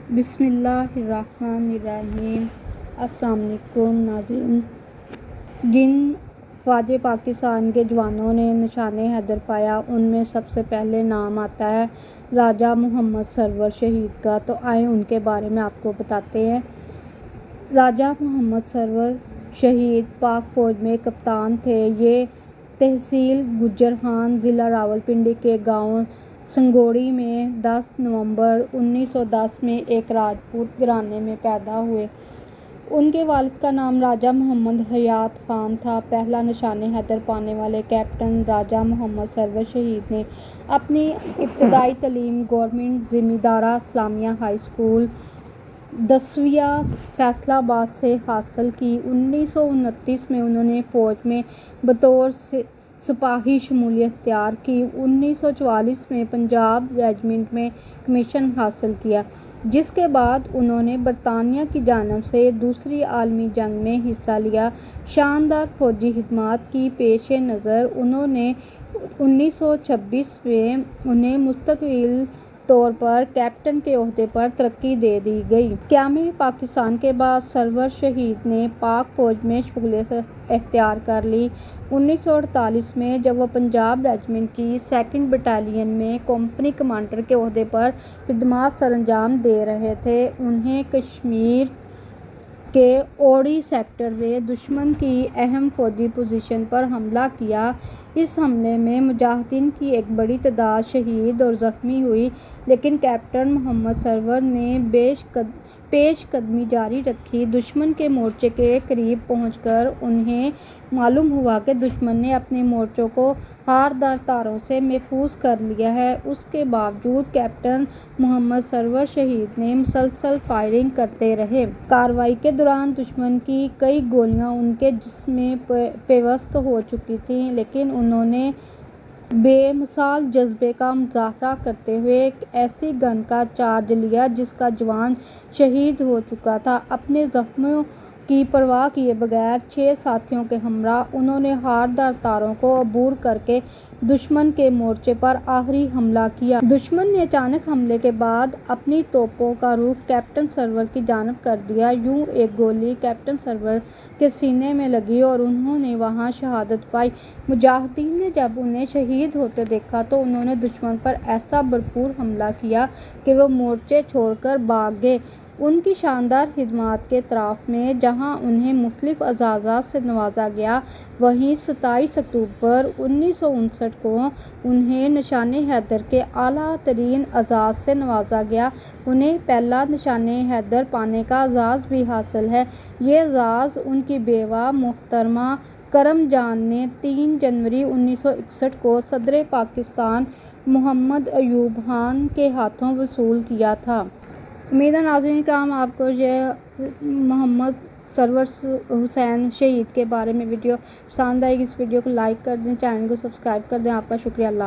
بسم اللہ الرحمن الرحیم۔ السلام علیکم ناظرین۔ جن فوج پاکستان کے جوانوں نے نشان حیدر پایا ان میں سب سے پہلے نام آتا ہے راجہ محمد سرور شہید کا، تو آئیں ان کے بارے میں آپ کو بتاتے ہیں۔ راجہ محمد سرور شہید پاک فوج میں کپتان تھے۔ یہ تحصیل گجران ضلع راولپنڈی کے گاؤں سنگوڑی میں 10 نومبر 1910 میں ایک راجپوت گھرانے میں پیدا ہوئے۔ ان کے والد کا نام راجہ محمد حیات خان تھا۔ پہلا نشان حیدر پانے والے کیپٹن راجہ محمد سرور شہید نے اپنی ابتدائی تعلیم گورنمنٹ ذمہ دارہ اسلامیہ ہائی اسکول دسویہ فیصل آباد سے حاصل کی۔ 1929 میں انہوں نے فوج میں بطور سپاہی شمولیت اختیار کی۔ 1944 میں پنجاب ریجمنٹ میں کمیشن حاصل کیا، جس کے بعد انہوں نے برطانیہ کی جانب سے دوسری عالمی جنگ میں حصہ لیا۔ شاندار فوجی خدمات کی پیش نظر انہوں نے 1926 میں انہیں مستقل طور پر کیپٹن کے عہدے پر ترقی دے دی گئی۔ قیام پاکستان کے بعد سرور شہید نے پاک فوج میں شمولیت اختیار کر لی۔ 1948 میں جب وہ پنجاب ریجمنٹ کی 2 بٹالین میں کمپنی کمانڈر کے عہدے پر خدمات سر انجام دے رہے تھے، انہیں کشمیر کے اوڑی سیکٹر میں دشمن کی اہم فوجی پوزیشن پر حملہ کیا۔ اس حملے میں مجاہدین کی ایک بڑی تعداد شہید اور زخمی ہوئی، لیکن کیپٹن محمد سرور نے پیش قدمی جاری رکھی۔ دشمن کے مورچے کے قریب پہنچ کر انہیں معلوم ہوا کہ دشمن نے اپنے مورچوں کو خاردار تاروں سے محفوظ کر لیا ہے۔ اس کے باوجود کیپٹن محمد سرور شہید نے مسلسل فائرنگ کرتے رہے۔ کارروائی کے دوران دشمن کی کئی گولیاں ان کے جسم میں پیوست ہو چکی تھیں، لیکن انہوں نے بے مثال جذبے کا مظاہرہ کرتے ہوئے ایک ایسی گن کا چارج لیا جس کا جوان شہید ہو چکا تھا۔ اپنے زخموں کی پرواہ کیے بغیر 6 ساتھیوں کے ہمراہ انہوں نے خاردار تاروں کو عبور کرکے دشمن کے مورچے پر آخری حملہ کیا۔ دشمن نے اچانک حملے کے بعد اپنی توپوں کا رخ کیپٹن سرور کی جانب کر دیا۔ یوں ایک گولی کیپٹن سرور کے سینے میں لگی اور انہوں نے وہاں شہادت پائی۔ مجاہدین نے جب انہیں شہید ہوتے دیکھا تو انہوں نے دشمن پر ایسا بھرپور حملہ کیا کہ وہ مورچے چھوڑ کر بھاگ گئے۔ ان کی شاندار خدمات کے اعتراف میں جہاں انہیں مختلف اعزازات سے نوازا گیا، وہیں 27 اکتوبر 1959 کو انہیں نشان حیدر کے اعلیٰ ترین اعزاز سے نوازا گیا۔ انہیں پہلا نشان حیدر پانے کا اعزاز بھی حاصل ہے۔ یہ اعزاز ان کی بیوہ محترمہ کرم جان نے 3 جنوری 1961 کو صدر پاکستان محمد ایوب خان کے ہاتھوں وصول کیا تھا۔ امید ہے ناظرین کرام آپ کو یہ محمد سرور حسین شہید کے بارے میں ویڈیو پسند آئے گی۔ اس ویڈیو کو لائک کر دیں، چینل کو سبسکرائب کر دیں۔ آپ کا شکریہ۔ اللہ